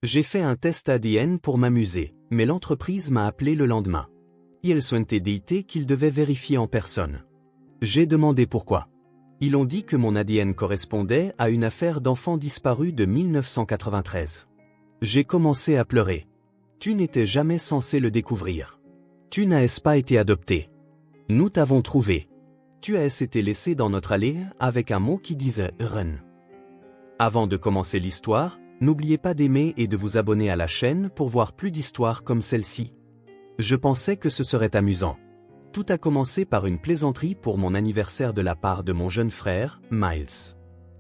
J'ai fait un test ADN pour m'amuser, mais l'entreprise m'a appelé le lendemain. Ils souhaitaient dire qu'ils devaient vérifier en personne. J'ai demandé pourquoi. Ils ont dit que mon ADN correspondait à une affaire d'enfant disparu de 1993. J'ai commencé à pleurer. Tu n'étais jamais censé le découvrir. Tu n'as pas été adopté. Nous t'avons trouvé. Tu as été laissé dans notre allée avec un mot qui disait « Run ». Avant de commencer l'histoire, n'oubliez pas d'aimer et de vous abonner à la chaîne pour voir plus d'histoires comme celle-ci. Je pensais que ce serait amusant. Tout a commencé par une plaisanterie pour mon anniversaire de la part de mon jeune frère, Miles.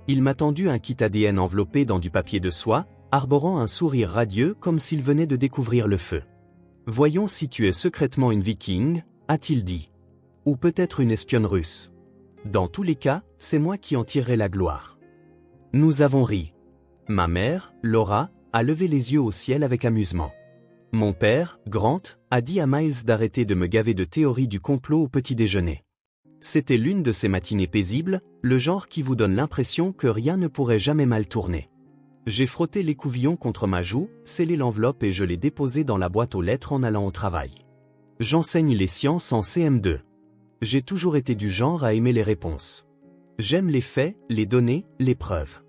Il m'a tendu un kit ADN enveloppé dans du papier de soie, arborant un sourire radieux comme s'il venait de découvrir le feu. « Voyons si tu es secrètement une viking », a-t-il dit. Ou peut-être une espionne russe. Dans tous les cas, c'est moi qui en tirerai la gloire. Nous avons ri. Ma mère, Laura, a levé les yeux au ciel avec amusement. Mon père, Grant, a dit à Miles d'arrêter de me gaver de théories du complot au petit déjeuner. C'était l'une de ces matinées paisibles, le genre qui vous donne l'impression que rien ne pourrait jamais mal tourner. J'ai frotté l'écouvillon contre ma joue, scellé l'enveloppe et je l'ai déposé dans la boîte aux lettres en allant au travail. J'enseigne les sciences en CM2. J'ai toujours été du genre à aimer les réponses. J'aime les faits, les données, les preuves.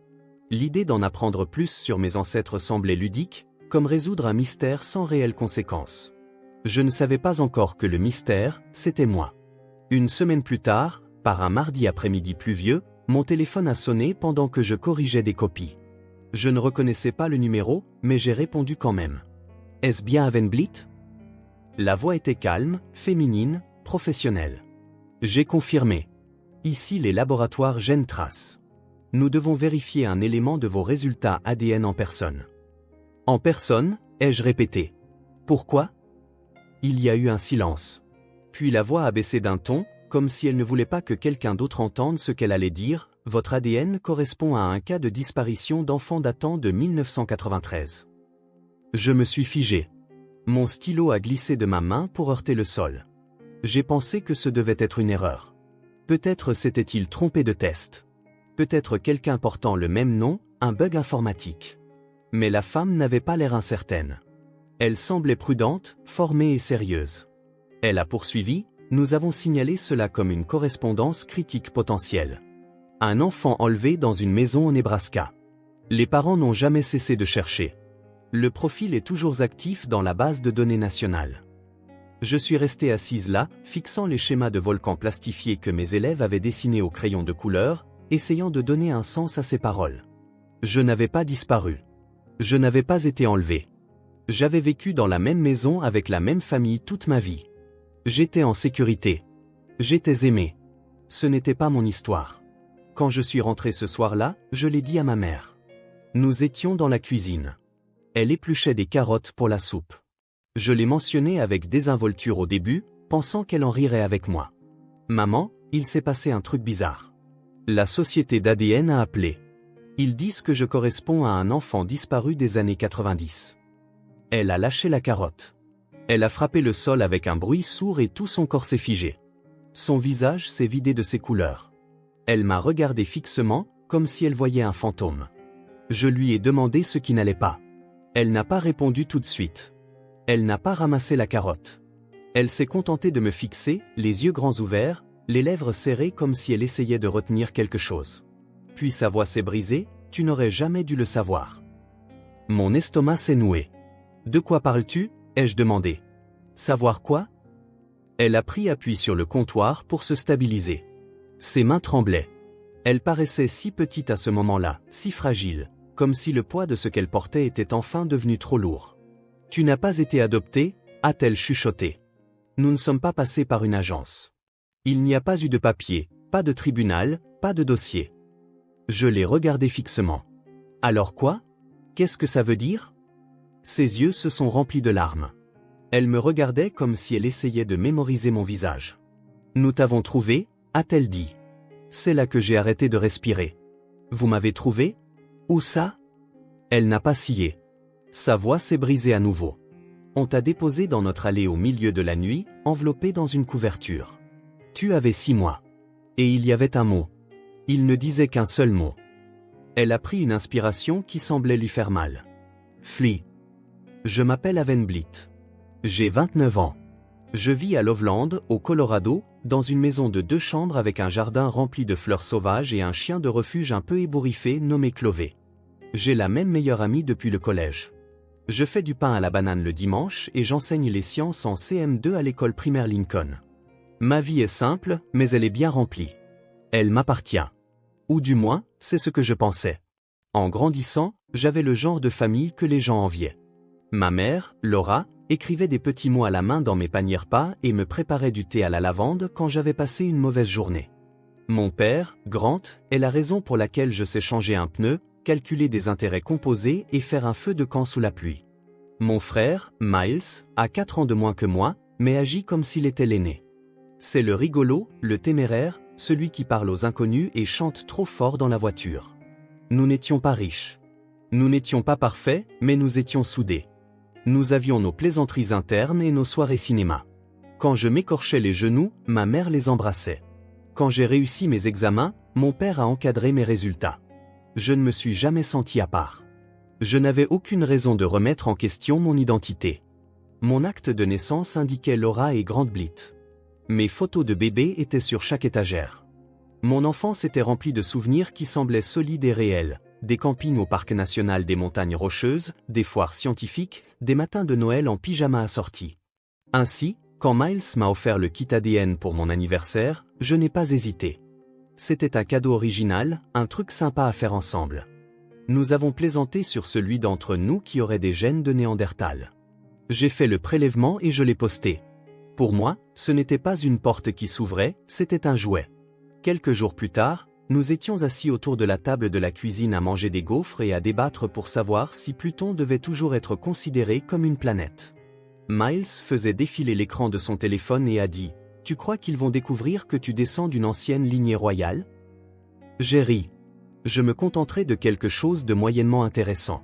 L'idée d'en apprendre plus sur mes ancêtres semblait ludique, comme résoudre un mystère sans réelle conséquence. Je ne savais pas encore que le mystère, c'était moi. Une semaine plus tard, par un mardi après-midi pluvieux, mon téléphone a sonné pendant que je corrigeais des copies. Je ne reconnaissais pas le numéro, mais j'ai répondu quand même. Est-ce bien Avenblit ? La voix était calme, féminine, professionnelle. J'ai confirmé. Ici les laboratoires GenTrace. Nous devons vérifier un élément de vos résultats ADN en personne. En personne, ai-je répété. Pourquoi ? Il y a eu un silence. Puis la voix a baissé d'un ton, comme si elle ne voulait pas que quelqu'un d'autre entende ce qu'elle allait dire. Votre ADN correspond à un cas de disparition d'enfant datant de 1993. Je me suis figé. Mon stylo a glissé de ma main pour heurter le sol. J'ai pensé que ce devait être une erreur. Peut-être s'était-il trompé de test. Peut-être quelqu'un portant le même nom, un bug informatique. Mais la femme n'avait pas l'air incertaine. Elle semblait prudente, formée et sérieuse. Elle a poursuivi, nous avons signalé cela comme une correspondance critique potentielle. Un enfant enlevé dans une maison au Nebraska. Les parents n'ont jamais cessé de chercher. Le profil est toujours actif dans la base de données nationale. Je suis restée assise là, fixant les schémas de volcans plastifiés que mes élèves avaient dessinés au crayon de couleur, essayant de donner un sens à ces paroles. Je n'avais pas disparu. Je n'avais pas été enlevé. J'avais vécu dans la même maison avec la même famille toute ma vie. J'étais en sécurité. J'étais aimé. Ce n'était pas mon histoire. Quand je suis rentré ce soir-là, je l'ai dit à ma mère. Nous étions dans la cuisine. Elle épluchait des carottes pour la soupe. Je l'ai mentionné avec désinvolture au début, pensant qu'elle en rirait avec moi. Maman, il s'est passé un truc bizarre. La société d'ADN a appelé. Ils disent que je corresponds à un enfant disparu des années 90. Elle a lâché la carotte. Elle a frappé le sol avec un bruit sourd et tout son corps s'est figé. Son visage s'est vidé de ses couleurs. Elle m'a regardé fixement, comme si elle voyait un fantôme. Je lui ai demandé ce qui n'allait pas. Elle n'a pas répondu tout de suite. Elle n'a pas ramassé la carotte. Elle s'est contentée de me fixer, les yeux grands ouverts, les lèvres serrées comme si elle essayait de retenir quelque chose. Puis sa voix s'est brisée, tu n'aurais jamais dû le savoir. Mon estomac s'est noué. De quoi parles-tu ? Ai-je demandé. Savoir quoi ? Elle a pris appui sur le comptoir pour se stabiliser. Ses mains tremblaient. Elle paraissait si petite à ce moment-là, si fragile, comme si le poids de ce qu'elle portait était enfin devenu trop lourd. Tu n'as pas été adopté, a-t-elle chuchoté. Nous ne sommes pas passés par une agence. Il n'y a pas eu de papier, pas de tribunal, pas de dossier. Je l'ai regardé fixement. Alors quoi ? Qu'est-ce que ça veut dire ? Ses yeux se sont remplis de larmes. Elle me regardait comme si elle essayait de mémoriser mon visage. Nous t'avons trouvé, a-t-elle dit. C'est là que j'ai arrêté de respirer. Vous m'avez trouvé ? Où ça ? Elle n'a pas scié. Sa voix s'est brisée à nouveau. On t'a déposé dans notre allée au milieu de la nuit, enveloppé dans une couverture. Tu avais 6 mois. Et il y avait un mot. Il ne disait qu'un seul mot. Elle a pris une inspiration qui semblait lui faire mal. Flea. Je m'appelle Avenblit. J'ai 29 ans. Je vis à Loveland, au Colorado, dans une maison de 2 chambres avec un jardin rempli de fleurs sauvages et un chien de refuge un peu ébouriffé nommé Clové. J'ai la même meilleure amie depuis le collège. Je fais du pain à la banane le dimanche et j'enseigne les sciences en CM2 à l'école primaire Lincoln. Ma vie est simple, mais elle est bien remplie. Elle m'appartient. Ou du moins, c'est ce que je pensais. En grandissant, j'avais le genre de famille que les gens enviaient. Ma mère, Laura, écrivait des petits mots à la main dans mes paniers repas et me préparait du thé à la lavande quand j'avais passé une mauvaise journée. Mon père, Grant, est la raison pour laquelle je sais changer un pneu, calculer des intérêts composés et faire un feu de camp sous la pluie. Mon frère, Miles, a 4 ans de moins que moi, mais agit comme s'il était l'aîné. C'est le rigolo, le téméraire, celui qui parle aux inconnus et chante trop fort dans la voiture. Nous n'étions pas riches. Nous n'étions pas parfaits, mais nous étions soudés. Nous avions nos plaisanteries internes et nos soirées cinéma. Quand je m'écorchais les genoux, ma mère les embrassait. Quand j'ai réussi mes examens, mon père a encadré mes résultats. Je ne me suis jamais senti à part. Je n'avais aucune raison de remettre en question mon identité. Mon acte de naissance indiquait Laura et Grant Blit. Mes photos de bébé étaient sur chaque étagère. Mon enfance était remplie de souvenirs qui semblaient solides et réels. Des campings au parc national des montagnes rocheuses, des foires scientifiques, des matins de Noël en pyjama assortis. Ainsi, quand Miles m'a offert le kit ADN pour mon anniversaire, je n'ai pas hésité. C'était un cadeau original, un truc sympa à faire ensemble. Nous avons plaisanté sur celui d'entre nous qui aurait des gènes de Néandertal. J'ai fait le prélèvement et je l'ai posté. Pour moi, ce n'était pas une porte qui s'ouvrait, c'était un jouet. Quelques jours plus tard, nous étions assis autour de la table de la cuisine à manger des gaufres et à débattre pour savoir si Pluton devait toujours être considéré comme une planète. Miles faisait défiler l'écran de son téléphone et a dit « Tu crois qu'ils vont découvrir que tu descends d'une ancienne lignée royale ?» J'ai ri. Je me contenterai de quelque chose de moyennement intéressant.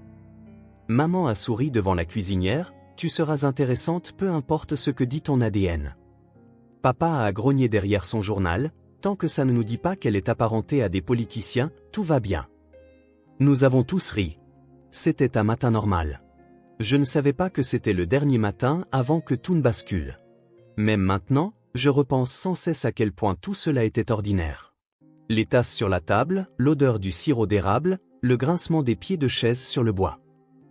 Maman a souri devant la cuisinière « Tu seras intéressante peu importe ce que dit ton ADN. » Papa a grogné derrière son journal. Tant que ça ne nous dit pas qu'elle est apparentée à des politiciens, tout va bien. Nous avons tous ri. C'était un matin normal. Je ne savais pas que c'était le dernier matin avant que tout ne bascule. Même maintenant, je repense sans cesse à quel point tout cela était ordinaire. Les tasses sur la table, l'odeur du sirop d'érable, le grincement des pieds de chaise sur le bois.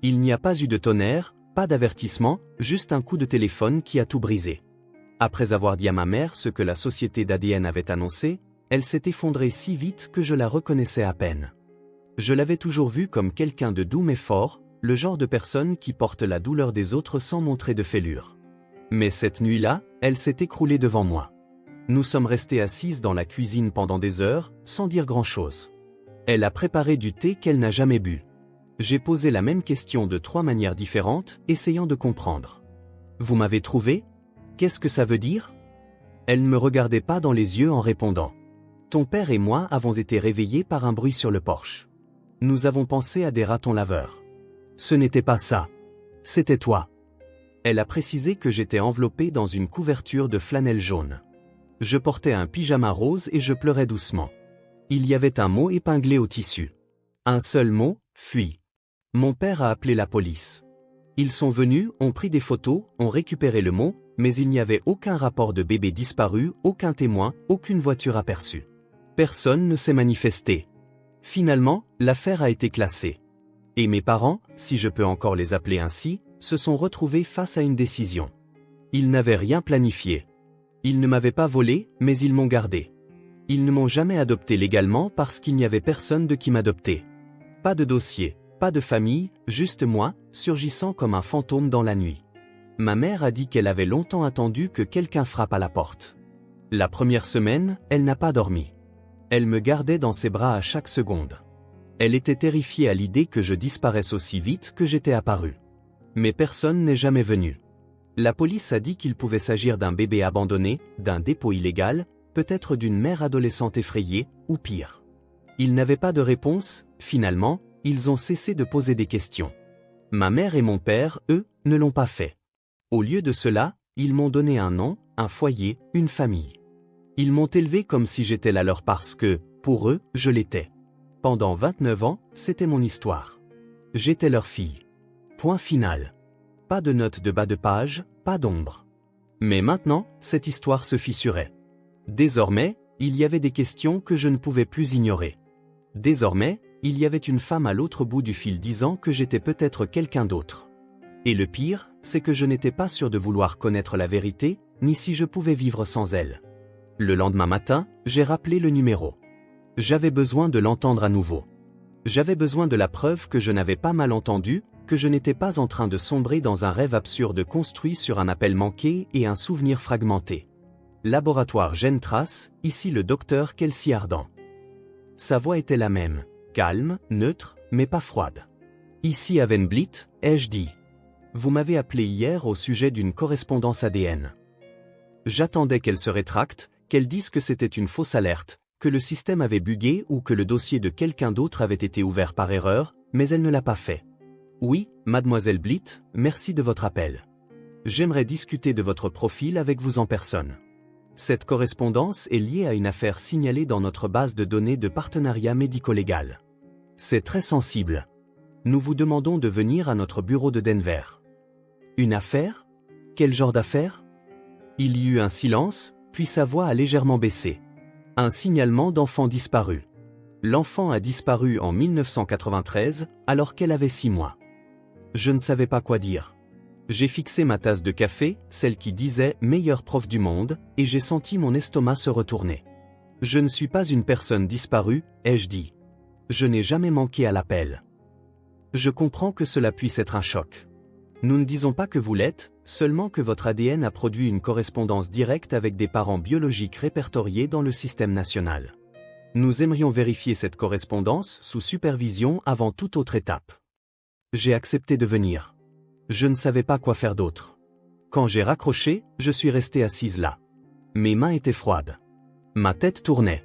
Il n'y a pas eu de tonnerre, pas d'avertissement, juste un coup de téléphone qui a tout brisé. Après avoir dit à ma mère ce que la société d'ADN avait annoncé, elle s'est effondrée si vite que je la reconnaissais à peine. Je l'avais toujours vue comme quelqu'un de doux mais fort, le genre de personne qui porte la douleur des autres sans montrer de fêlure. Mais cette nuit-là, elle s'est écroulée devant moi. Nous sommes restés assises dans la cuisine pendant des heures, sans dire grand-chose. Elle a préparé du thé qu'elle n'a jamais bu. J'ai posé la même question de 3 manières différentes, essayant de comprendre. « Vous m'avez trouvé ? Qu'est-ce que ça veut dire ?» Elle ne me regardait pas dans les yeux en répondant. « Ton père et moi avons été réveillés par un bruit sur le porche. Nous avons pensé à des ratons laveurs. Ce n'était pas ça. C'était toi. » Elle a précisé que j'étais enveloppé dans une couverture de flanelle jaune. Je portais un pyjama rose et je pleurais doucement. Il y avait un mot épinglé au tissu. Un seul mot, fuis. Mon père a appelé la police. Ils sont venus, ont pris des photos, ont récupéré le mot, mais il n'y avait aucun rapport de bébé disparu, aucun témoin, aucune voiture aperçue. Personne ne s'est manifesté. Finalement, l'affaire a été classée. Et mes parents, si je peux encore les appeler ainsi, se sont retrouvés face à une décision. Ils n'avaient rien planifié. Ils ne m'avaient pas volé, mais ils m'ont gardé. Ils ne m'ont jamais adopté légalement parce qu'il n'y avait personne de qui m'adopter. Pas de dossier, pas de famille, juste moi, surgissant comme un fantôme dans la nuit. Ma mère a dit qu'elle avait longtemps attendu que quelqu'un frappe à la porte. La première semaine, elle n'a pas dormi. Elle me gardait dans ses bras à chaque seconde. Elle était terrifiée à l'idée que je disparaisse aussi vite que j'étais apparu. Mais personne n'est jamais venu. La police a dit qu'il pouvait s'agir d'un bébé abandonné, d'un dépôt illégal, peut-être d'une mère adolescente effrayée, ou pire. Ils n'avaient pas de réponse, finalement, ils ont cessé de poser des questions. Ma mère et mon père, eux, ne l'ont pas fait. Au lieu de cela, ils m'ont donné un nom, un foyer, une famille. Ils m'ont élevé comme si j'étais la leur parce que, pour eux, je l'étais. Pendant 29 ans, c'était mon histoire. J'étais leur fille. Point final. Pas de note de bas de page, pas d'ombre. Mais maintenant, cette histoire se fissurait. Désormais, il y avait des questions que je ne pouvais plus ignorer. Désormais, il y avait une femme à l'autre bout du fil disant que j'étais peut-être quelqu'un d'autre. Et le pire, c'est que je n'étais pas sûr de vouloir connaître la vérité, ni si je pouvais vivre sans elle. Le lendemain matin, j'ai rappelé le numéro. J'avais besoin de l'entendre à nouveau. J'avais besoin de la preuve que je n'avais pas mal entendu, que je n'étais pas en train de sombrer dans un rêve absurde construit sur un appel manqué et un souvenir fragmenté. Laboratoire GenTrace, ici le docteur Kelsey Ardan. Sa voix était la même, calme, neutre, mais pas froide. Ici Avenblit, ai-je dit. Vous m'avez appelé hier au sujet d'une correspondance ADN. J'attendais qu'elle se rétracte, qu'elle dise que c'était une fausse alerte, que le système avait bugué ou que le dossier de quelqu'un d'autre avait été ouvert par erreur, mais elle ne l'a pas fait. Oui, mademoiselle Blit, merci de votre appel. J'aimerais discuter de votre profil avec vous en personne. Cette correspondance est liée à une affaire signalée dans notre base de données de partenariat médico-légal. C'est très sensible. Nous vous demandons de venir à notre bureau de Denver. Une affaire? Quel genre d'affaire? Il y eut un silence, puis sa voix a légèrement baissé. Un signalement d'enfant disparu. L'enfant a disparu en 1993, alors qu'elle avait 6 mois. Je ne savais pas quoi dire. J'ai fixé ma tasse de café, celle qui disait « meilleur prof du monde », et j'ai senti mon estomac se retourner. Je ne suis pas une personne disparue, ai-je dit. Je n'ai jamais manqué à l'appel. Je comprends que cela puisse être un choc. Nous ne disons pas que vous l'êtes, seulement que votre ADN a produit une correspondance directe avec des parents biologiques répertoriés dans le système national. Nous aimerions vérifier cette correspondance sous supervision avant toute autre étape. J'ai accepté de venir. Je ne savais pas quoi faire d'autre. Quand j'ai raccroché, je suis restée assise là. Mes mains étaient froides. Ma tête tournait.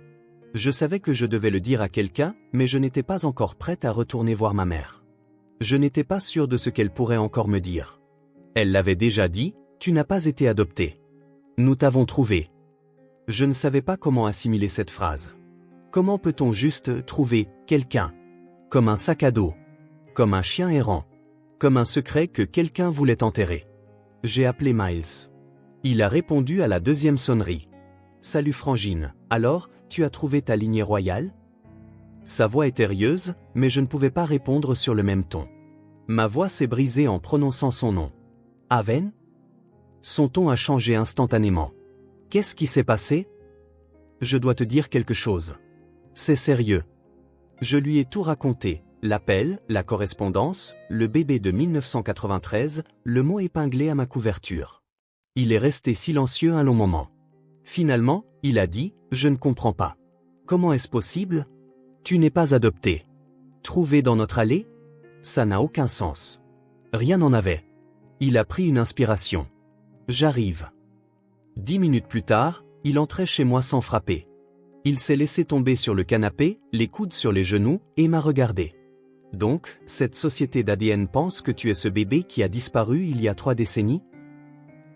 Je savais que je devais le dire à quelqu'un, mais je n'étais pas encore prête à retourner voir ma mère. Je n'étais pas sûre de ce qu'elle pourrait encore me dire. Elle l'avait déjà dit, tu n'as pas été adopté. Nous t'avons trouvé. Je ne savais pas comment assimiler cette phrase. Comment peut-on juste trouver quelqu'un? Comme un sac à dos. Comme un chien errant. Comme un secret que quelqu'un voulait enterrer. J'ai appelé Miles. Il a répondu à la deuxième sonnerie. Salut Frangine, alors, tu as trouvé ta lignée royale? Sa voix était rieuse, mais je ne pouvais pas répondre sur le même ton. Ma voix s'est brisée en prononçant son nom. Aven? Son ton a changé instantanément. Qu'est-ce qui s'est passé? Je dois te dire quelque chose. C'est sérieux. Je lui ai tout raconté, l'appel, la correspondance, le bébé de 1993, le mot épinglé à ma couverture. Il est resté silencieux un long moment. Finalement, il a dit, je ne comprends pas. Comment est-ce possible? Tu n'es pas adopté. Trouvé dans notre allée? Ça n'a aucun sens. Rien n'en avait. Il a pris une inspiration. J'arrive. 10 minutes plus tard, il entrait chez moi sans frapper. Il s'est laissé tomber sur le canapé, les coudes sur les genoux, et m'a regardé. Donc, cette société d'ADN pense que tu es ce bébé qui a disparu il y a 3 décennies?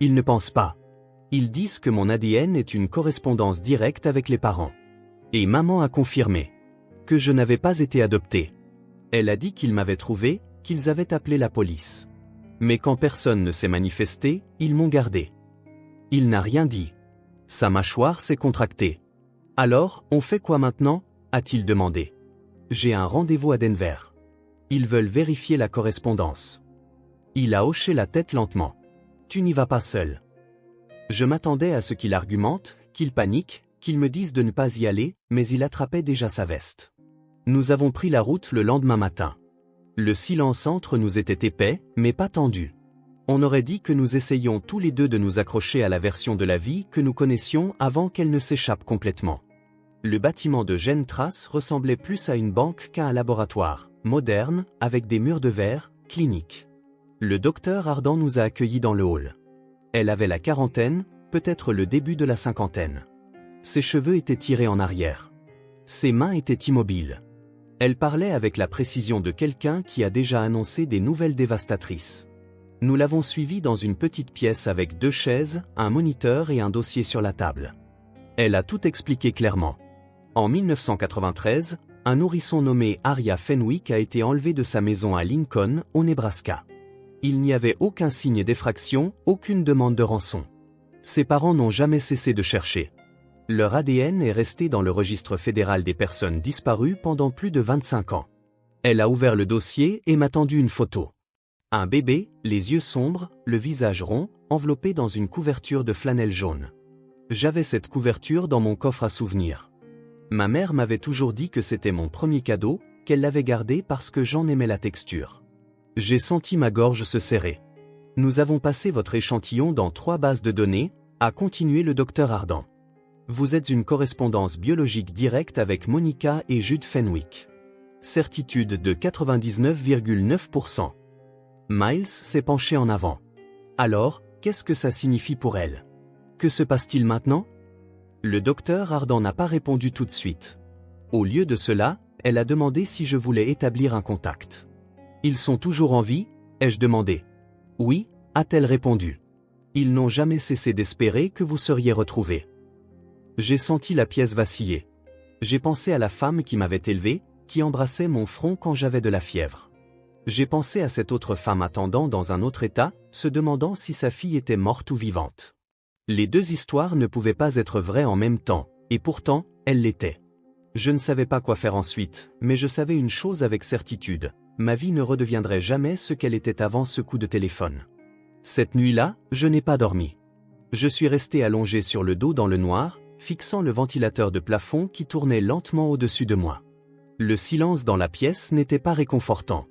Ils ne pensent pas. Ils disent que mon ADN est une correspondance directe avec les parents. Et maman a confirmé que je n'avais pas été adopté. Elle a dit qu'ils m'avaient trouvé, qu'ils avaient appelé la police. Mais quand personne ne s'est manifesté, ils m'ont gardé. Il n'a rien dit. Sa mâchoire s'est contractée. Alors, on fait quoi maintenant? A-t-il demandé. J'ai un rendez-vous à Denver. Ils veulent vérifier la correspondance. Il a hoché la tête lentement. Tu n'y vas pas seul. Je m'attendais à ce qu'il argumente, qu'il panique, qu'il me dise de ne pas y aller, mais il attrapait déjà sa veste. Nous avons pris la route le lendemain matin. Le silence entre nous était épais, mais pas tendu. On aurait dit que nous essayions tous les deux de nous accrocher à la version de la vie que nous connaissions avant qu'elle ne s'échappe complètement. Le bâtiment de GenTrace ressemblait plus à une banque qu'à un laboratoire, moderne, avec des murs de verre, clinique. Le docteur Ardan nous a accueillis dans le hall. Elle avait la quarantaine, peut-être le début de la cinquantaine. Ses cheveux étaient tirés en arrière. Ses mains étaient immobiles. Elle parlait avec la précision de quelqu'un qui a déjà annoncé des nouvelles dévastatrices. Nous l'avons suivie dans une petite pièce avec 2 chaises, un moniteur et un dossier sur la table. Elle a tout expliqué clairement. En 1993, un nourrisson nommé Aria Fenwick a été enlevé de sa maison à Lincoln, au Nebraska. Il n'y avait aucun signe d'effraction, aucune demande de rançon. Ses parents n'ont jamais cessé de chercher. Leur ADN est resté dans le registre fédéral des personnes disparues pendant plus de 25 ans. Elle a ouvert le dossier et m'a tendu une photo. Un bébé, les yeux sombres, le visage rond, enveloppé dans une couverture de flanelle jaune. J'avais cette couverture dans mon coffre à souvenirs. Ma mère m'avait toujours dit que c'était mon premier cadeau, qu'elle l'avait gardé parce que j'en aimais la texture. J'ai senti ma gorge se serrer. Nous avons passé votre échantillon dans 3 bases de données, a continué le docteur Ardan. Vous êtes une correspondance biologique directe avec Monica et Jude Fenwick. Certitude de 99,9%. Miles s'est penché en avant. Alors, qu'est-ce que ça signifie pour elle? Que se passe-t-il maintenant? Le docteur Ardan n'a pas répondu tout de suite. Au lieu de cela, elle a demandé si je voulais établir un contact. Ils sont toujours en vie? Ai-je demandé. Oui, a-t-elle répondu. Ils n'ont jamais cessé d'espérer que vous seriez retrouvés. J'ai senti la pièce vaciller. J'ai pensé à la femme qui m'avait élevé, qui embrassait mon front quand j'avais de la fièvre. J'ai pensé à cette autre femme attendant dans un autre état, se demandant si sa fille était morte ou vivante. Les 2 histoires ne pouvaient pas être vraies en même temps, et pourtant, elles l'étaient. Je ne savais pas quoi faire ensuite, mais je savais une chose avec certitude. Ma vie ne redeviendrait jamais ce qu'elle était avant ce coup de téléphone. Cette nuit-là, je n'ai pas dormi. Je suis resté allongé sur le dos dans le noir, fixant le ventilateur de plafond qui tournait lentement au-dessus de moi. Le silence dans la pièce n'était pas réconfortant.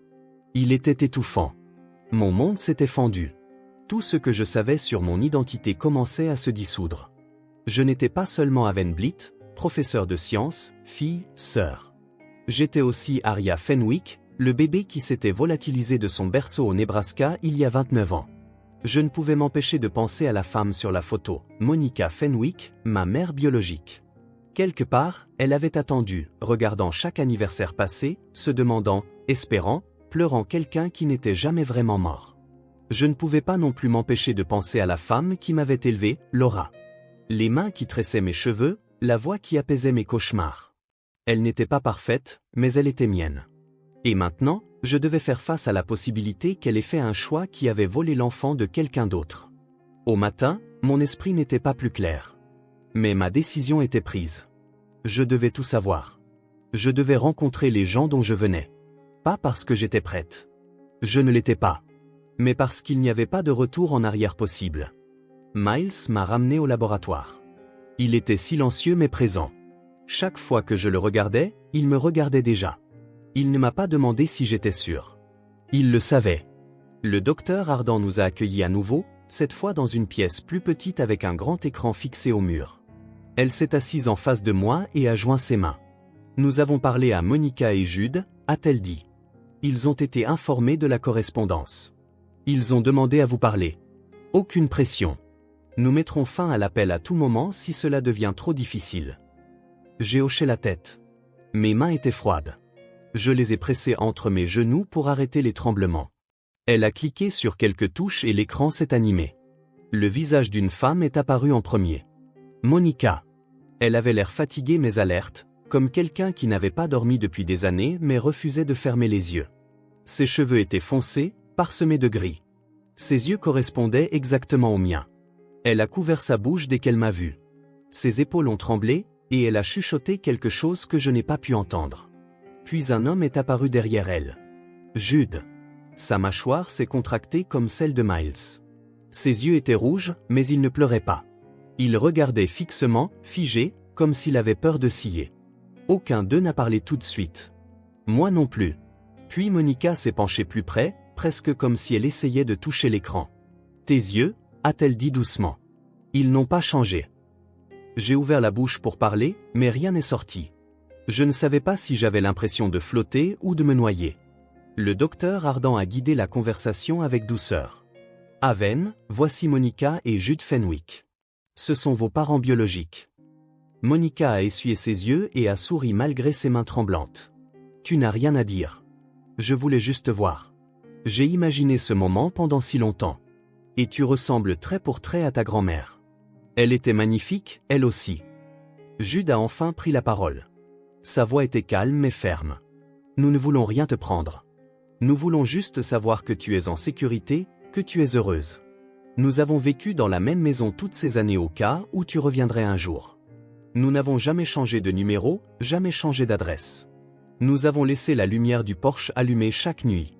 Il était étouffant. Mon monde s'était fendu. Tout ce que je savais sur mon identité commençait à se dissoudre. Je n'étais pas seulement Aven Blitt, professeur de sciences, fille, sœur. J'étais aussi Aria Fenwick, le bébé qui s'était volatilisé de son berceau au Nebraska il y a 29 ans. Je ne pouvais m'empêcher de penser à la femme sur la photo, Monica Fenwick, ma mère biologique. Quelque part, elle avait attendu, regardant chaque anniversaire passé, se demandant, espérant, pleurant quelqu'un qui n'était jamais vraiment mort. Je ne pouvais pas non plus m'empêcher de penser à la femme qui m'avait élevé, Laura. Les mains qui tressaient mes cheveux, la voix qui apaisait mes cauchemars. Elle n'était pas parfaite, mais elle était mienne. Et maintenant, je devais faire face à la possibilité qu'elle ait fait un choix qui avait volé l'enfant de quelqu'un d'autre. Au matin, mon esprit n'était pas plus clair. Mais ma décision était prise. Je devais tout savoir. Je devais rencontrer les gens dont je venais. Pas parce que j'étais prête. Je ne l'étais pas. Mais parce qu'il n'y avait pas de retour en arrière possible. Miles m'a ramené au laboratoire. Il était silencieux mais présent. Chaque fois que je le regardais, il me regardait déjà. Il ne m'a pas demandé si j'étais sûr. Il le savait. Le docteur Ardan nous a accueillis à nouveau, cette fois dans une pièce plus petite avec un grand écran fixé au mur. Elle s'est assise en face de moi et a joint ses mains. Nous avons parlé à Monica et Jude, a-t-elle dit. Ils ont été informés de la correspondance. Ils ont demandé à vous parler. Aucune pression. Nous mettrons fin à l'appel à tout moment si cela devient trop difficile. J'ai hoché la tête. Mes mains étaient froides. Je les ai pressées entre mes genoux pour arrêter les tremblements. Elle a cliqué sur quelques touches et l'écran s'est animé. Le visage d'une femme est apparu en premier. Monica. Elle avait l'air fatiguée mais alerte, comme quelqu'un qui n'avait pas dormi depuis des années mais refusait de fermer les yeux. Ses cheveux étaient foncés, parsemés de gris. Ses yeux correspondaient exactement aux miens. Elle a couvert sa bouche dès qu'elle m'a vu. Ses épaules ont tremblé, et elle a chuchoté quelque chose que je n'ai pas pu entendre. Puis un homme est apparu derrière elle. Jude. Sa mâchoire s'est contractée comme celle de Miles. Ses yeux étaient rouges, mais il ne pleurait pas. Il regardait fixement, figé, comme s'il avait peur de scier. Aucun d'eux n'a parlé tout de suite. Moi non plus. Puis Monica s'est penchée plus près, presque comme si elle essayait de toucher l'écran. Tes yeux, a-t-elle dit doucement. Ils n'ont pas changé. J'ai ouvert la bouche pour parler, mais rien n'est sorti. Je ne savais pas si j'avais l'impression de flotter ou de me noyer. Le docteur Ardan a guidé la conversation avec douceur. Aven, voici Monica et Jude Fenwick. Ce sont vos parents biologiques. Monica a essuyé ses yeux et a souri malgré ses mains tremblantes. Tu n'as rien à dire. Je voulais juste te voir. J'ai imaginé ce moment pendant si longtemps. Et tu ressembles trait pour trait à ta grand-mère. Elle était magnifique, elle aussi. Jude a enfin pris la parole. Sa voix était calme mais ferme. Nous ne voulons rien te prendre. Nous voulons juste savoir que tu es en sécurité, que tu es heureuse. Nous avons vécu dans la même maison toutes ces années au cas où tu reviendrais un jour. Nous n'avons jamais changé de numéro, jamais changé d'adresse. Nous avons laissé la lumière du Porsche allumée chaque nuit.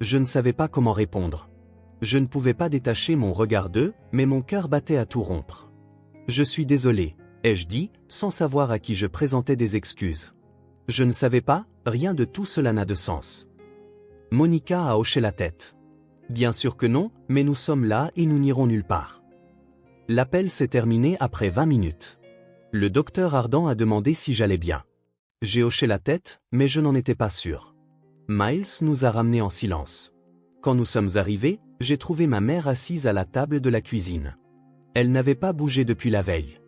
Je ne savais pas comment répondre. Je ne pouvais pas détacher mon regard d'eux, mais mon cœur battait à tout rompre. Je suis désolé, ai-je dit, sans savoir à qui je présentais des excuses. Je ne savais pas, rien de tout cela n'a de sens. Monica a hoché la tête. Bien sûr que non, mais nous sommes là et nous n'irons nulle part. L'appel s'est terminé après 20 minutes. Le docteur Ardan a demandé si j'allais bien. J'ai hoché la tête, mais je n'en étais pas sûr. Miles nous a ramenés en silence. Quand nous sommes arrivés, j'ai trouvé ma mère assise à la table de la cuisine. Elle n'avait pas bougé depuis la veille.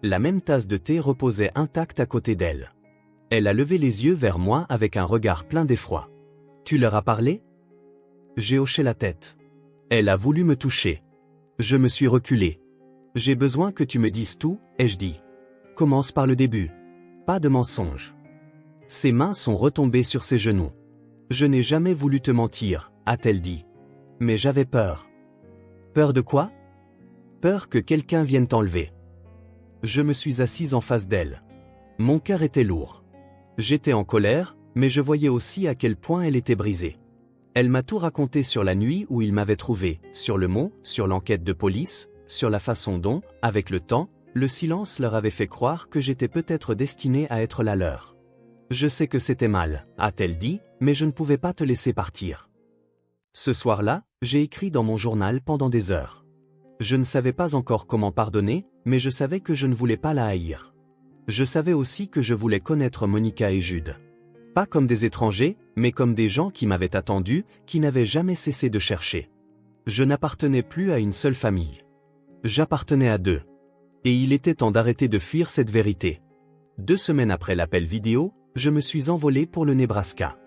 La même tasse de thé reposait intacte à côté d'elle. Elle a levé les yeux vers moi avec un regard plein d'effroi. « Tu leur as parlé ?» J'ai hoché la tête. Elle a voulu me toucher. Je me suis reculé. « J'ai besoin que tu me dises tout, ai-je dit. Commence par le début. Pas de mensonge. » Ses mains sont retombées sur ses genoux. « Je n'ai jamais voulu te mentir, a-t-elle dit. Mais j'avais peur. » Peur de quoi? Peur que quelqu'un vienne t'enlever. Je me suis assise en face d'elle. Mon cœur était lourd. J'étais en colère, mais je voyais aussi à quel point elle était brisée. Elle m'a tout raconté sur la nuit où il m'avait trouvé, sur le mot, sur l'enquête de police, sur la façon dont, avec le temps, le silence leur avait fait croire que j'étais peut-être destiné à être la leur. Je sais que c'était mal, a-t-elle dit, mais je ne pouvais pas te laisser partir. Ce soir-là, j'ai écrit dans mon journal pendant des heures. Je ne savais pas encore comment pardonner, mais je savais que je ne voulais pas la haïr. Je savais aussi que je voulais connaître Monica et Jude. Pas comme des étrangers, mais comme des gens qui m'avaient attendu, qui n'avaient jamais cessé de chercher. Je n'appartenais plus à une seule famille. J'appartenais à deux. Et il était temps d'arrêter de fuir cette vérité. 2 semaines après l'appel vidéo, je me suis envolé pour le Nebraska.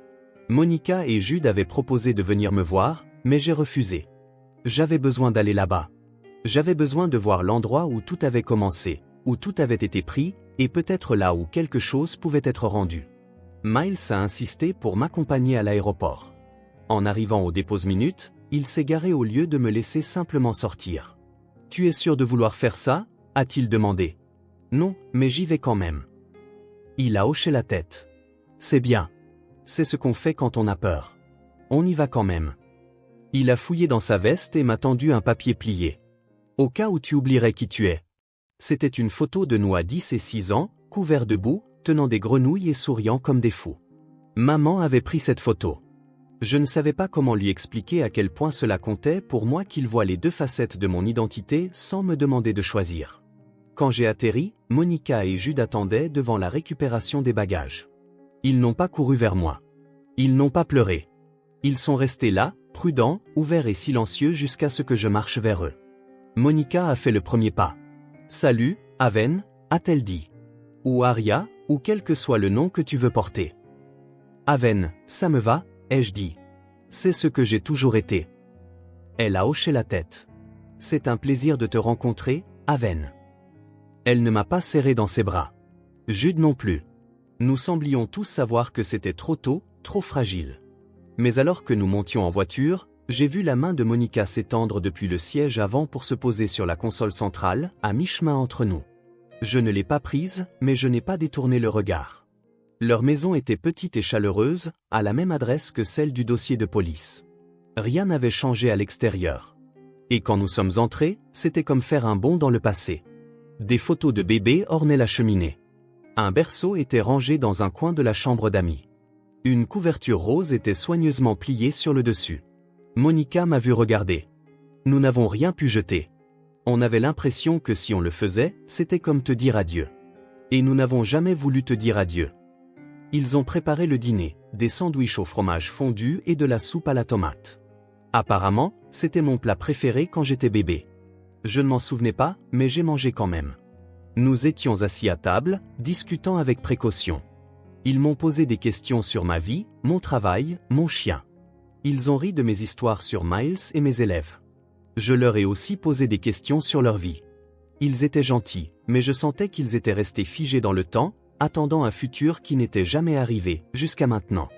Monica et Jude avaient proposé de venir me voir, mais j'ai refusé. J'avais besoin d'aller là-bas. J'avais besoin de voir l'endroit où tout avait commencé, où tout avait été pris, et peut-être là où quelque chose pouvait être rendu. Miles a insisté pour m'accompagner à l'aéroport. En arrivant au dépose-minute, il s'est garé au lieu de me laisser simplement sortir. « Tu es sûr de vouloir faire ça ?» a-t-il demandé. « Non, mais j'y vais quand même. » Il a hoché la tête. « C'est bien. C'est ce qu'on fait quand on a peur. On y va quand même. » Il a fouillé dans sa veste et m'a tendu un papier plié. « Au cas où tu oublierais qui tu es. » C'était une photo de nous à 10 et 6 ans, couverts de boue, tenant des grenouilles et souriant comme des fous. Maman avait pris cette photo. Je ne savais pas comment lui expliquer à quel point cela comptait pour moi qu'il voie les 2 facettes de mon identité sans me demander de choisir. Quand j'ai atterri, Monica et Jude attendaient devant la récupération des bagages. Ils n'ont pas couru vers moi. Ils n'ont pas pleuré. Ils sont restés là, prudents, ouverts et silencieux jusqu'à ce que je marche vers eux. Monica a fait le premier pas. « Salut, Aven » a-t-elle dit. Ou Aria, ou quel que soit le nom que tu veux porter. Aven, ça me va, ai-je dit. C'est ce que j'ai toujours été. Elle a hoché la tête. C'est un plaisir de te rencontrer, Aven. Elle ne m'a pas serré dans ses bras. Jude non plus. Nous semblions tous savoir que c'était trop tôt, trop fragile. Mais alors que nous montions en voiture, j'ai vu la main de Monica s'étendre depuis le siège avant pour se poser sur la console centrale, à mi-chemin entre nous. Je ne l'ai pas prise, mais je n'ai pas détourné le regard. Leur maison était petite et chaleureuse, à la même adresse que celle du dossier de police. Rien n'avait changé à l'extérieur. Et quand nous sommes entrés, c'était comme faire un bond dans le passé. Des photos de bébés ornaient la cheminée. Un berceau était rangé dans un coin de la chambre d'amis. Une couverture rose était soigneusement pliée sur le dessus. Monica m'a vu regarder. Nous n'avons rien pu jeter. On avait l'impression que si on le faisait, c'était comme te dire adieu. Et nous n'avons jamais voulu te dire adieu. Ils ont préparé le dîner, des sandwichs au fromage fondu et de la soupe à la tomate. Apparemment, c'était mon plat préféré quand j'étais bébé. Je ne m'en souvenais pas, mais j'ai mangé quand même. Nous étions assis à table, discutant avec précaution. Ils m'ont posé des questions sur ma vie, mon travail, mon chien. Ils ont ri de mes histoires sur Miles et mes élèves. Je leur ai aussi posé des questions sur leur vie. Ils étaient gentils, mais je sentais qu'ils étaient restés figés dans le temps, attendant un futur qui n'était jamais arrivé, jusqu'à maintenant.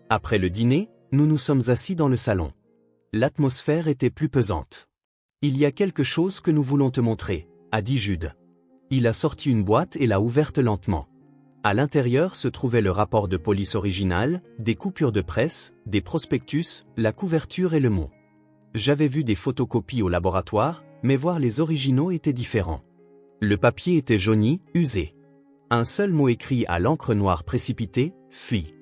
Après le dîner, nous nous sommes assis dans le salon. L'atmosphère était plus pesante. Il y a quelque chose que nous voulons te montrer, a dit Jude. Il a sorti une boîte et l'a ouverte lentement. À l'intérieur se trouvait le rapport de police original, des coupures de presse, des prospectus, la couverture et le mot. J'avais vu des photocopies au laboratoire, mais voir les originaux était différent. Le papier était jauni, usé. Un seul mot écrit à l'encre noire précipitée, fuis.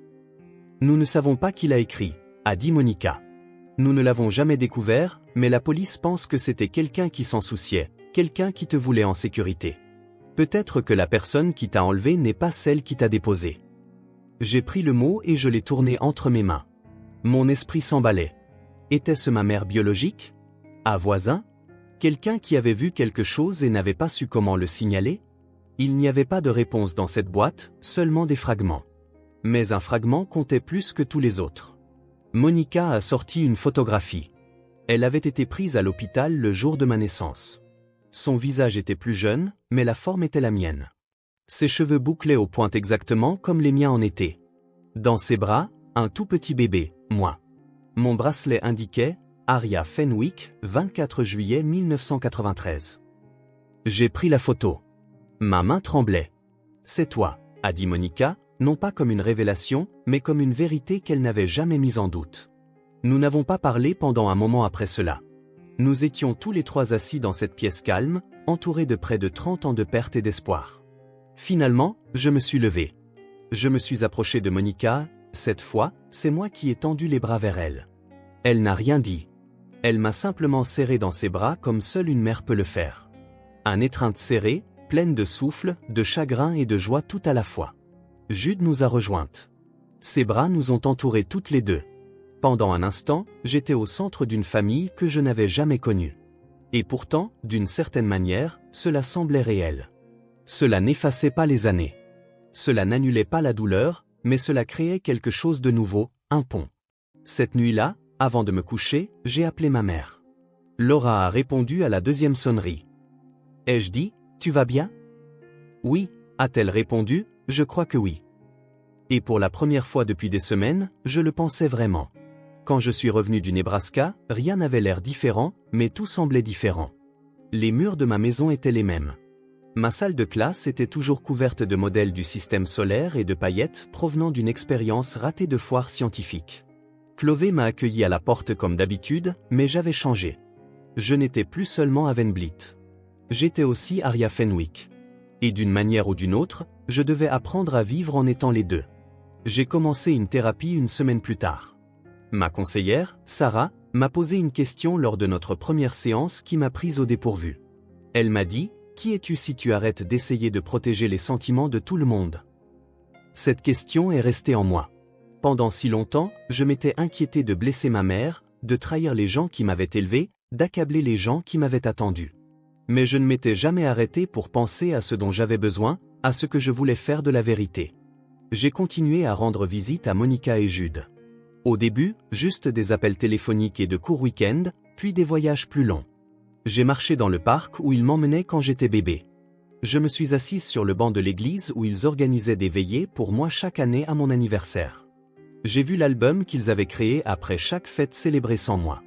Nous ne savons pas qui l'a écrit, a dit Monica. Nous ne l'avons jamais découvert, mais la police pense que c'était quelqu'un qui s'en souciait, quelqu'un qui te voulait en sécurité. Peut-être que la personne qui t'a enlevé n'est pas celle qui t'a déposé. J'ai pris le mot et je l'ai tourné entre mes mains. Mon esprit s'emballait. Était-ce ma mère biologique? Un voisin? Quelqu'un qui avait vu quelque chose et n'avait pas su comment le signaler? Il n'y avait pas de réponse dans cette boîte, seulement des fragments. Mais un fragment comptait plus que tous les autres. Monica a sorti une photographie. Elle avait été prise à l'hôpital le jour de ma naissance. Son visage était plus jeune, mais la forme était la mienne. Ses cheveux bouclés aux pointes exactement comme les miens en étaient. Dans ses bras, un tout petit bébé, moi. Mon bracelet indiquait « Aria Fenwick, 24 juillet 1993 ». J'ai pris la photo. Ma main tremblait. « C'est toi », a dit Monica, non pas comme une révélation, mais comme une vérité qu'elle n'avait jamais mise en doute. Nous n'avons pas parlé pendant un moment après cela. Nous étions tous les trois assis dans cette pièce calme, entourés de près de 30 ans de perte et d'espoir. Finalement, je me suis levé. Je me suis approché de Monica, cette fois, c'est moi qui ai tendu les bras vers elle. Elle n'a rien dit. Elle m'a simplement serré dans ses bras comme seule une mère peut le faire. Un étreinte serrée, pleine de souffle, de chagrin et de joie tout à la fois. Jude nous a rejointes. Ses bras nous ont entourés toutes les deux. Pendant un instant, j'étais au centre d'une famille que je n'avais jamais connue. Et pourtant, d'une certaine manière, cela semblait réel. Cela n'effaçait pas les années. Cela n'annulait pas la douleur, mais cela créait quelque chose de nouveau, un pont. Cette nuit-là, avant de me coucher, j'ai appelé ma mère. Laura a répondu à la deuxième sonnerie. Ai-je dit, tu vas bien? Oui, a-t-elle répondu, je crois que oui. Et pour la première fois depuis des semaines, je le pensais vraiment. Quand je suis revenu du Nebraska, rien n'avait l'air différent, mais tout semblait différent. Les murs de ma maison étaient les mêmes. Ma salle de classe était toujours couverte de modèles du système solaire et de paillettes provenant d'une expérience ratée de foire scientifique. Chloé m'a accueilli à la porte comme d'habitude, mais j'avais changé. Je n'étais plus seulement Aven Blitt. J'étais aussi Aria Fenwick. Et d'une manière ou d'une autre, je devais apprendre à vivre en étant les deux. J'ai commencé une thérapie une semaine plus tard. Ma conseillère, Sarah, m'a posé une question lors de notre première séance qui m'a prise au dépourvu. Elle m'a dit, « Qui es-tu si tu arrêtes d'essayer de protéger les sentiments de tout le monde ?» Cette question est restée en moi. Pendant si longtemps, je m'étais inquiété de blesser ma mère, de trahir les gens qui m'avaient élevé, d'accabler les gens qui m'avaient attendu. Mais je ne m'étais jamais arrêté pour penser à ce dont j'avais besoin, à ce que je voulais faire de la vérité. J'ai continué à rendre visite à Monica et Jude. Au début, juste des appels téléphoniques et de courts week-ends, puis des voyages plus longs. J'ai marché dans le parc où ils m'emmenaient quand j'étais bébé. Je me suis assise sur le banc de l'église où ils organisaient des veillées pour moi chaque année à mon anniversaire. J'ai vu l'album qu'ils avaient créé après chaque fête célébrée sans moi.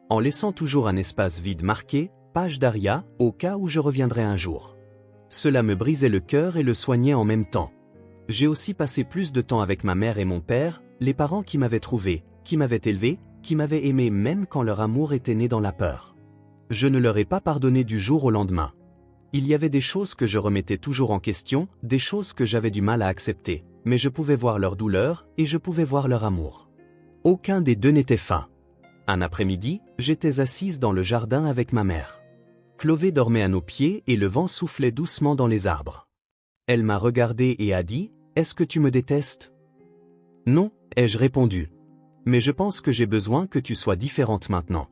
En laissant toujours un espace vide marqué, page d'Aria, au cas où je reviendrais un jour. Cela me brisait le cœur et le soignait en même temps. J'ai aussi passé plus de temps avec ma mère et mon père, les parents qui m'avaient trouvé, qui m'avaient élevé, qui m'avaient aimé même quand leur amour était né dans la peur. Je ne leur ai pas pardonné du jour au lendemain. Il y avait des choses que je remettais toujours en question, des choses que j'avais du mal à accepter, mais je pouvais voir leur douleur et je pouvais voir leur amour. Aucun des deux n'était fin. Un après-midi, j'étais assise dans le jardin avec ma mère. Chloé dormait à nos pieds et le vent soufflait doucement dans les arbres. Elle m'a regardé et a dit, « Est-ce que tu me détestes ?» « Non, ai-je répondu. Mais je pense que j'ai besoin que tu sois différente maintenant.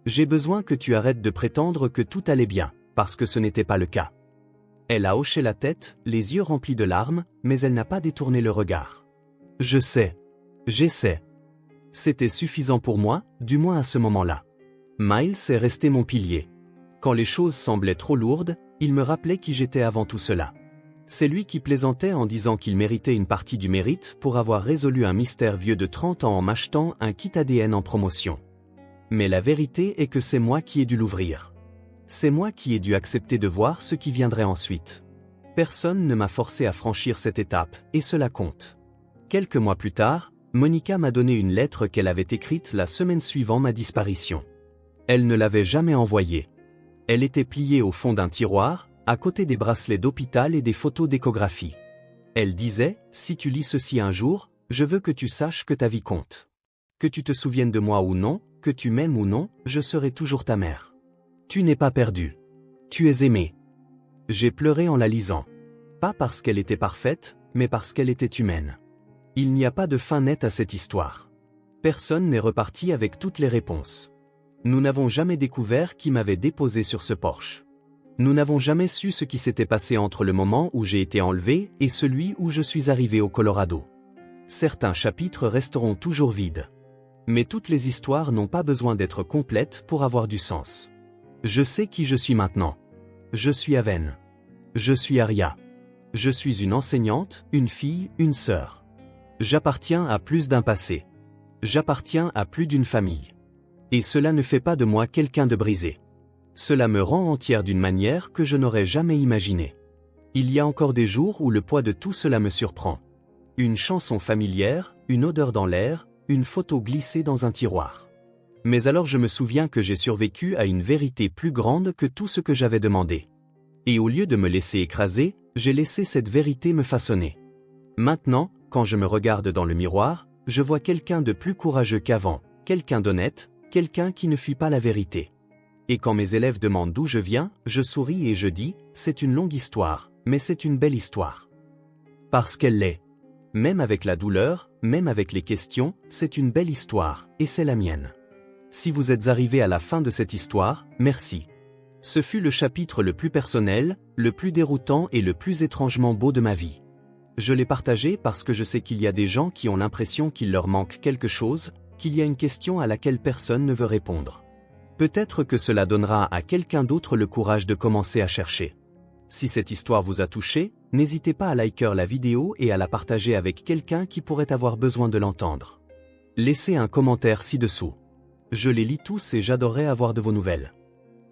J'ai besoin que tu arrêtes de prétendre que tout allait bien, parce que ce n'était pas le cas. » Elle a hoché la tête, les yeux remplis de larmes, mais elle n'a pas détourné le regard. « Je sais. J'essaie. » C'était suffisant pour moi, du moins à ce moment-là. Miles est resté mon pilier. Quand les choses semblaient trop lourdes, il me rappelait qui j'étais avant tout cela. C'est lui qui plaisantait en disant qu'il méritait une partie du mérite pour avoir résolu un mystère vieux de 30 ans en m'achetant un kit ADN en promotion. Mais la vérité est que c'est moi qui ai dû l'ouvrir. C'est moi qui ai dû accepter de voir ce qui viendrait ensuite. Personne ne m'a forcé à franchir cette étape, et cela compte. Quelques mois plus tard, Monica m'a donné une lettre qu'elle avait écrite la semaine suivant ma disparition. Elle ne l'avait jamais envoyée. Elle était pliée au fond d'un tiroir, à côté des bracelets d'hôpital et des photos d'échographie. Elle disait, « Si tu lis ceci un jour, je veux que tu saches que ta vie compte. Que tu te souviennes de moi ou non, que tu m'aimes ou non, je serai toujours ta mère. Tu n'es pas perdu. Tu es aimé. » J'ai pleuré en la lisant. Pas parce qu'elle était parfaite, mais parce qu'elle était humaine. Il n'y a pas de fin nette à cette histoire. Personne n'est reparti avec toutes les réponses. Nous n'avons jamais découvert qui m'avait déposé sur ce porche. Nous n'avons jamais su ce qui s'était passé entre le moment où j'ai été enlevé et celui où je suis arrivé au Colorado. Certains chapitres resteront toujours vides. Mais toutes les histoires n'ont pas besoin d'être complètes pour avoir du sens. Je sais qui je suis maintenant. Je suis Aven. Je suis Aria. Je suis une enseignante, une fille, une sœur. J'appartiens à plus d'un passé. J'appartiens à plus d'une famille. Et cela ne fait pas de moi quelqu'un de brisé. Cela me rend entière d'une manière que je n'aurais jamais imaginée. Il y a encore des jours où le poids de tout cela me surprend. Une chanson familière, une odeur dans l'air, une photo glissée dans un tiroir. Mais alors je me souviens que j'ai survécu à une vérité plus grande que tout ce que j'avais demandé. Et au lieu de me laisser écraser, j'ai laissé cette vérité me façonner. Maintenant, quand je me regarde dans le miroir, je vois quelqu'un de plus courageux qu'avant, quelqu'un d'honnête, quelqu'un qui ne fuit pas la vérité. Et quand mes élèves demandent d'où je viens, je souris et je dis, c'est une longue histoire, mais c'est une belle histoire. Parce qu'elle l'est. Même avec la douleur, même avec les questions, c'est une belle histoire, et c'est la mienne. Si vous êtes arrivé à la fin de cette histoire, merci. Ce fut le chapitre le plus personnel, le plus déroutant et le plus étrangement beau de ma vie. Je l'ai partagé parce que je sais qu'il y a des gens qui ont l'impression qu'il leur manque quelque chose, qu'il y a une question à laquelle personne ne veut répondre. Peut-être que cela donnera à quelqu'un d'autre le courage de commencer à chercher. Si cette histoire vous a touché, n'hésitez pas à liker la vidéo et à la partager avec quelqu'un qui pourrait avoir besoin de l'entendre. Laissez un commentaire ci-dessous. Je les lis tous et j'adorerais avoir de vos nouvelles.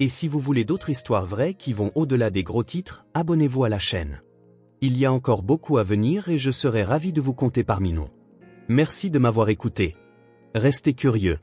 Et si vous voulez d'autres histoires vraies qui vont au-delà des gros titres, abonnez-vous à la chaîne. Il y a encore beaucoup à venir et je serai ravi de vous compter parmi nous. Merci de m'avoir écouté. Restez curieux.